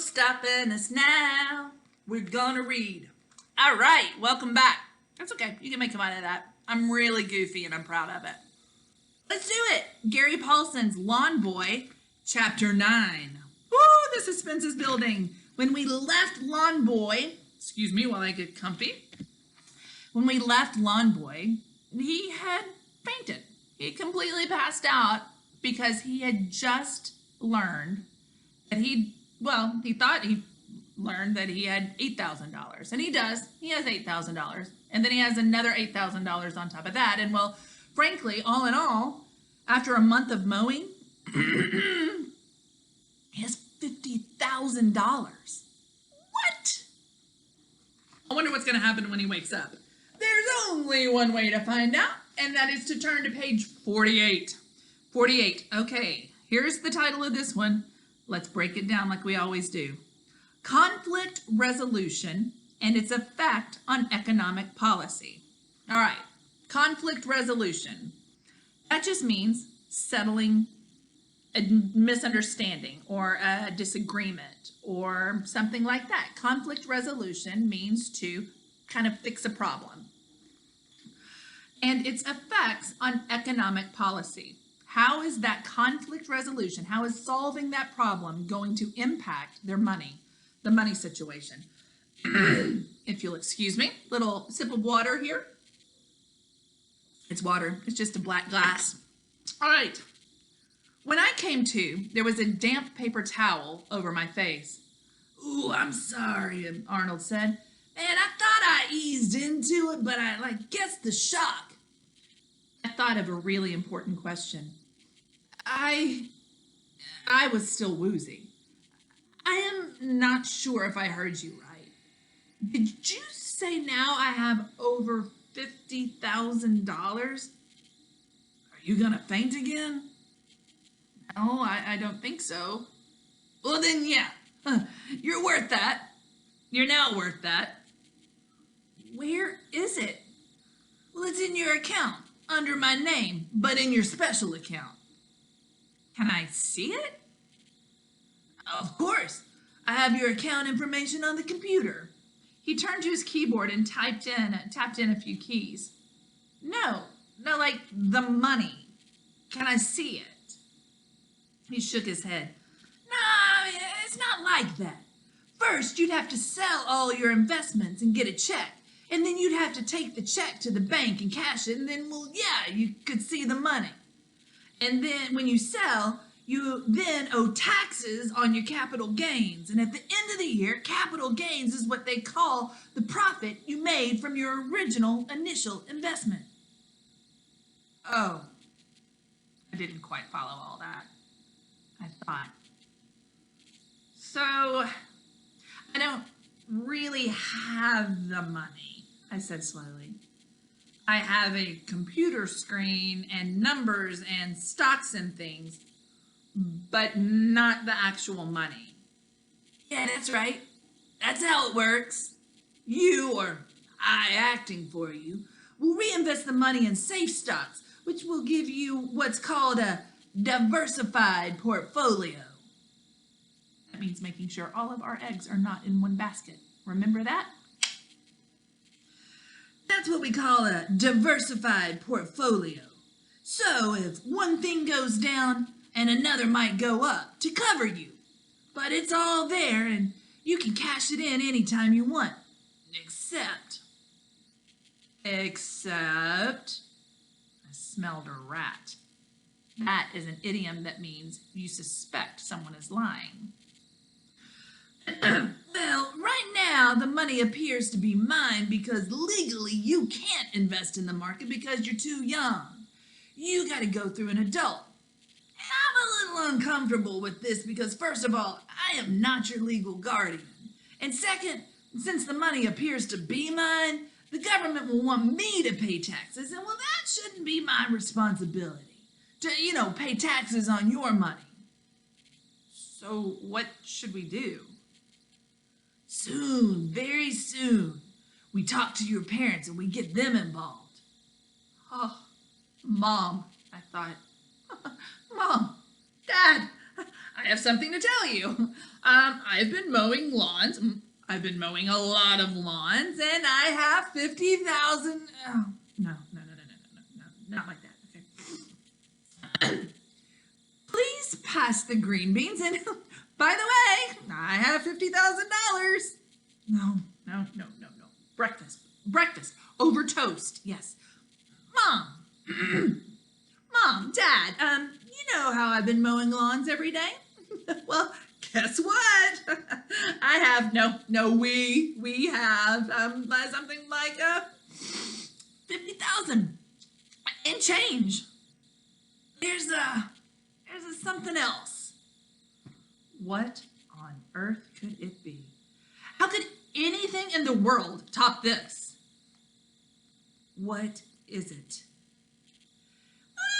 stopping us now. We're gonna read. All right, welcome back. That's okay. You can make fun of that. I'm really goofy and I'm proud of it. Let's do it. Gary Paulson's Lawn Boy, Chapter 9. Woo, the suspense is building. When we left Lawn Boy, excuse me while I get comfy. When we left Lawn Boy, he had fainted. He completely passed out because he had just learned that he thought he learned that he had $8,000. And he does. He has $8,000. And then he has another $8,000 on top of that. And well, frankly, all in all, after a month of mowing, he has $50,000. What? I wonder what's going to happen when he wakes up. There's only one way to find out, and that is to turn to page 48. 48. Okay, here's the title of this one. Let's break it down like we always do. Conflict resolution and its effect on economic policy. All right, conflict resolution. That just means settling a misunderstanding or a disagreement or something like that. Conflict resolution means to kind of fix a problem. And its effects on economic policy. How is that conflict resolution, how is solving that problem going to impact their money, the money situation? If you'll excuse me, little sip of water here. It's water, it's just a black glass. All right, when I came to, there was a damp paper towel over my face. Ooh, I'm sorry, Arnold said. Man, I thought I eased into it, but I guessed the shock. I thought of a really important question. I was still woozy. I am not sure if I heard you right. Did you say now I have over $50,000? Are you gonna faint again? No, I don't think so. Well then, yeah, you're worth that. You're now worth that. Where is it? Well, it's in your account, under my name, but in your special account. Can I see it? Of course. I have your account information on the computer. He turned to his keyboard and tapped in a few keys. No, like the money. Can I see it? He shook his head. No, it's not like that. First, you'd have to sell all your investments and get a check. And then you'd have to take the check to the bank and cash it. And then, well, yeah, you could see the money. And then when you sell, you then owe taxes on your capital gains. And at the end of the year, capital gains is what they call the profit you made from your original initial investment. Oh, I didn't quite follow all that, I thought. So, I don't really have the money, I said slowly. I have a computer screen and numbers and stocks and things, but not the actual money. Yeah, that's right. That's how it works. You, or I acting for you, will reinvest the money in safe stocks, which will give you what's called a diversified portfolio. That means making sure all of our eggs are not in one basket. Remember that? That's what we call a diversified portfolio. So if one thing goes down and another might go up to cover you, but it's all there and you can cash it in anytime you want. Except, I smelled a rat. That is an idiom that means you suspect someone is lying. Well, right now the money appears to be mine because legally you can't invest in the market because you're too young. You got to go through an adult. And I'm a little uncomfortable with this because first of all, I am not your legal guardian. And second, since the money appears to be mine, the government will want me to pay taxes, and well, that shouldn't be my responsibility to, pay taxes on your money. So what should we do? Soon, very soon, we talk to your parents and we get them involved. Oh, Mom, I thought. Mom, Dad, I have something to tell you. I've been mowing lawns. I've been mowing a lot of lawns, and I have 50,000. Oh, no, not like that. Okay. Please pass the green beans, and by the way, I have $50,000. No. Breakfast over toast. Yes, Mom. Mom, Dad, you know how I've been mowing lawns every day? Well, guess what? I have, we have, something like, 50,000 and change. There's something else. What on earth could it be? How could anything in the world top this? What is it?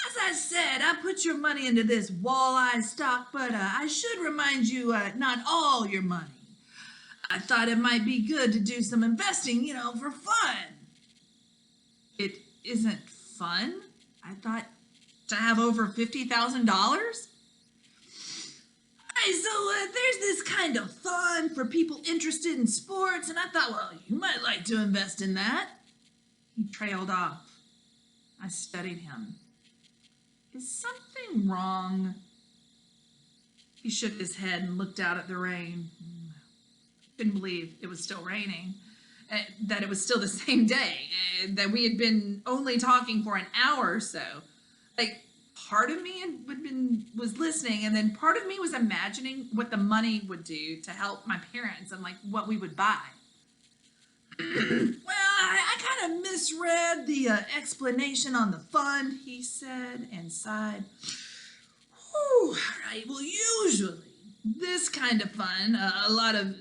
As I said, I put your money into this walleye stock, but I should remind you, not all your money. I thought it might be good to do some investing, for fun. It isn't fun? I thought to have over $50,000? So there's this kind of fund for people interested in sports, and I thought, well, you might like to invest in that. He trailed off. I studied him. Is something wrong? He shook his head and looked out at the rain. Couldn't believe it was still raining, that it was still the same day, that we had been only talking for an hour or so. Like, part of me was listening, and then part of me was imagining what the money would do to help my parents and like what we would buy. Well, I kind of misread the explanation on the fund, he said, and sighed. Whew, right, well, usually this kind of fund, a lot of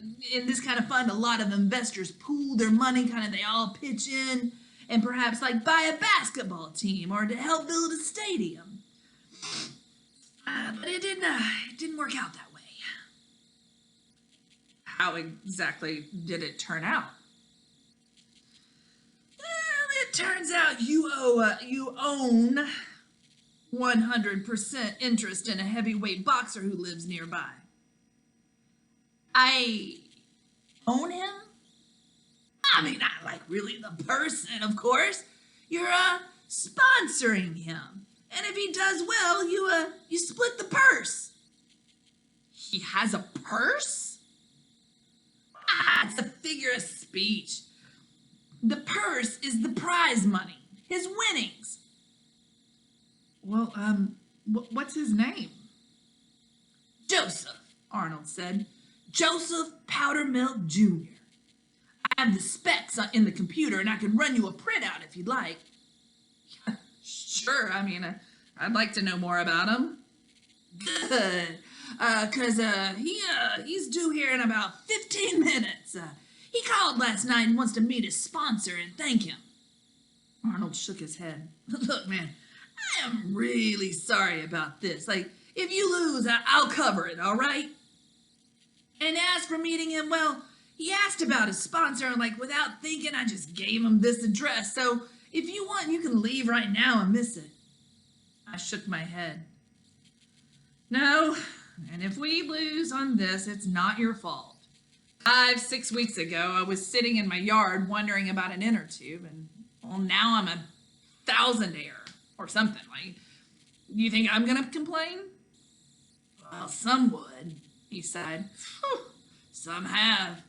investors pool their money, they all pitch in and perhaps like buy a basketball team or to help build a stadium. But it didn't work out that way. How exactly did it turn out? It turns out you own 100% interest in a heavyweight boxer who lives nearby. I own him? I mean, not like really the person, of course. You're sponsoring him. And if he does well, you split the purse. He has a purse? It's a figure of speech. The purse is the prize money, his winnings. Well, what's his name? Joseph, Arnold said. Joseph Powdermilk Jr. I have the specs in the computer, and I can run you a printout if you'd like. Sure, I mean, I'd like to know more about him. Good, because he's due here in about 15 minutes. He called last night and wants to meet his sponsor and thank him. Arnold shook his head. Look, man, I am really sorry about this. Like, if you lose, I'll cover it, all right? And as for meeting him, well, he asked about his sponsor, and like, without thinking, I just gave him this address. So if you want, you can leave right now and miss it. I shook my head. No, and if we lose on this, it's not your fault. 5-6 weeks ago, I was sitting in my yard wondering about an inner tube, and well, now I'm a thousandaire or something. Like, you think I'm gonna complain? Well, some would, he sighed. Some have.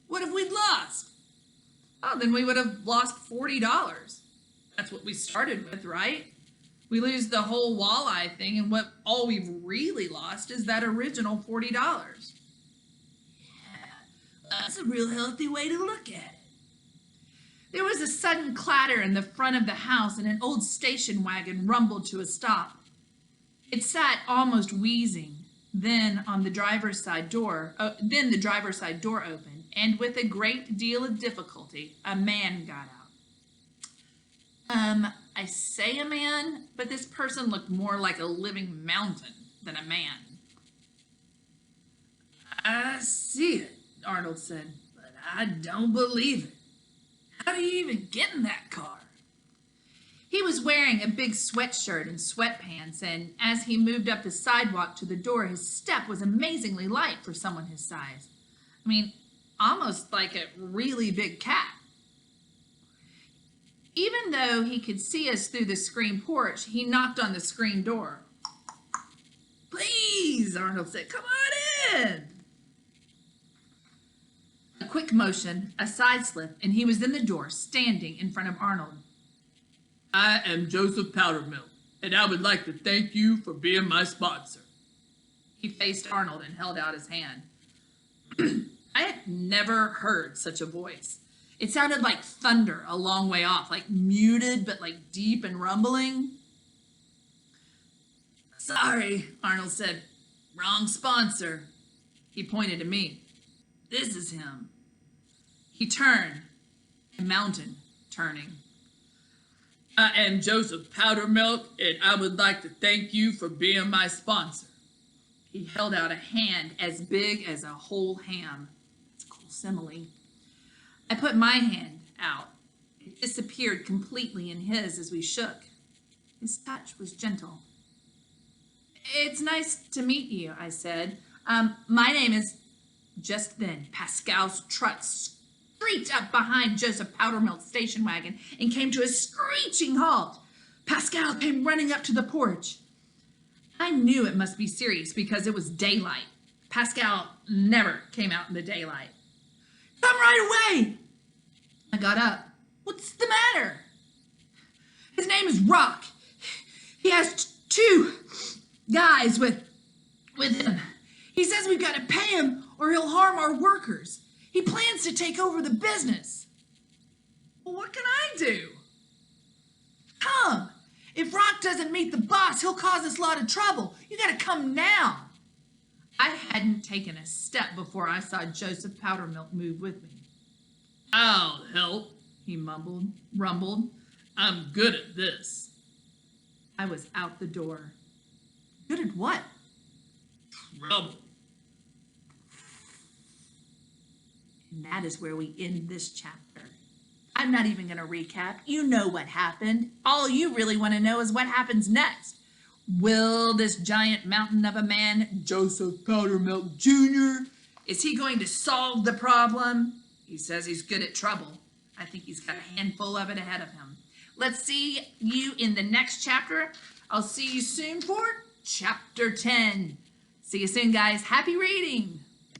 What if we'd lost? Oh, then we would have lost $40. That's what we started with, right? We lose the whole walleye thing, and all we've really lost is that original $40. That's a real healthy way to look at it. There was a sudden clatter in the front of the house, and an old station wagon rumbled to a stop. It sat almost wheezing. Then the driver's side door opened, and with a great deal of difficulty, a man got out. I say a man, but this person looked more like a living mountain than a man. I see it, Arnold said, but I don't believe it. How do you even get in that car? He was wearing a big sweatshirt and sweatpants, and as he moved up the sidewalk to the door, his step was amazingly light for someone his size. I mean, almost like a really big cat. Even though he could see us through the screen porch, he knocked on the screen door. "Please," Arnold said, "come on in." A quick motion, a side slip, and he was in the door, standing in front of Arnold. "I am Joseph Powdermilk, and I would like to thank you for being my sponsor." He faced Arnold and held out his hand. I had never heard such a voice. It sounded like thunder a long way off, like muted but like deep and rumbling. "Sorry," Arnold said. "Wrong sponsor." He pointed to me. "This is him." He turned, a mountain turning. "I am Joseph Powdermilk, and I would like to thank you for being my sponsor." He held out a hand as big as a whole ham. That's a cool simile. I put my hand out. It disappeared completely in his as we shook. His touch was gentle. "It's nice to meet you," I said. My name is..." Just then, Pascal's truck screeched up behind Joseph Powdermilk's station wagon and came to a screeching halt. Pascal came running up to the porch. I knew it must be serious because it was daylight. Pascal never came out in the daylight. "Come right away!" I got up. "What's the matter?" "His name is Rock. He has two guys with him. He says we've got to pay him or he'll harm our workers. He plans to take over the business." "Well, what can I do?" "Come. If Rock doesn't meet the boss, he'll cause us a lot of trouble. You got to come now." I hadn't taken a step before I saw Joseph Powdermilk move with me. "I'll help," he rumbled. "I'm good at this." I was out the door. Good at what? Trouble. And that is where we end this chapter. I'm not even going to recap. You know what happened. All you really want to know is what happens next. Will this giant mountain of a man, Joseph Powdermilk Jr., is he going to solve the problem? He says he's good at trouble. I think he's got a handful of it ahead of him. Let's see you in the next chapter. I'll see you soon for chapter 10. See you soon, guys. Happy reading.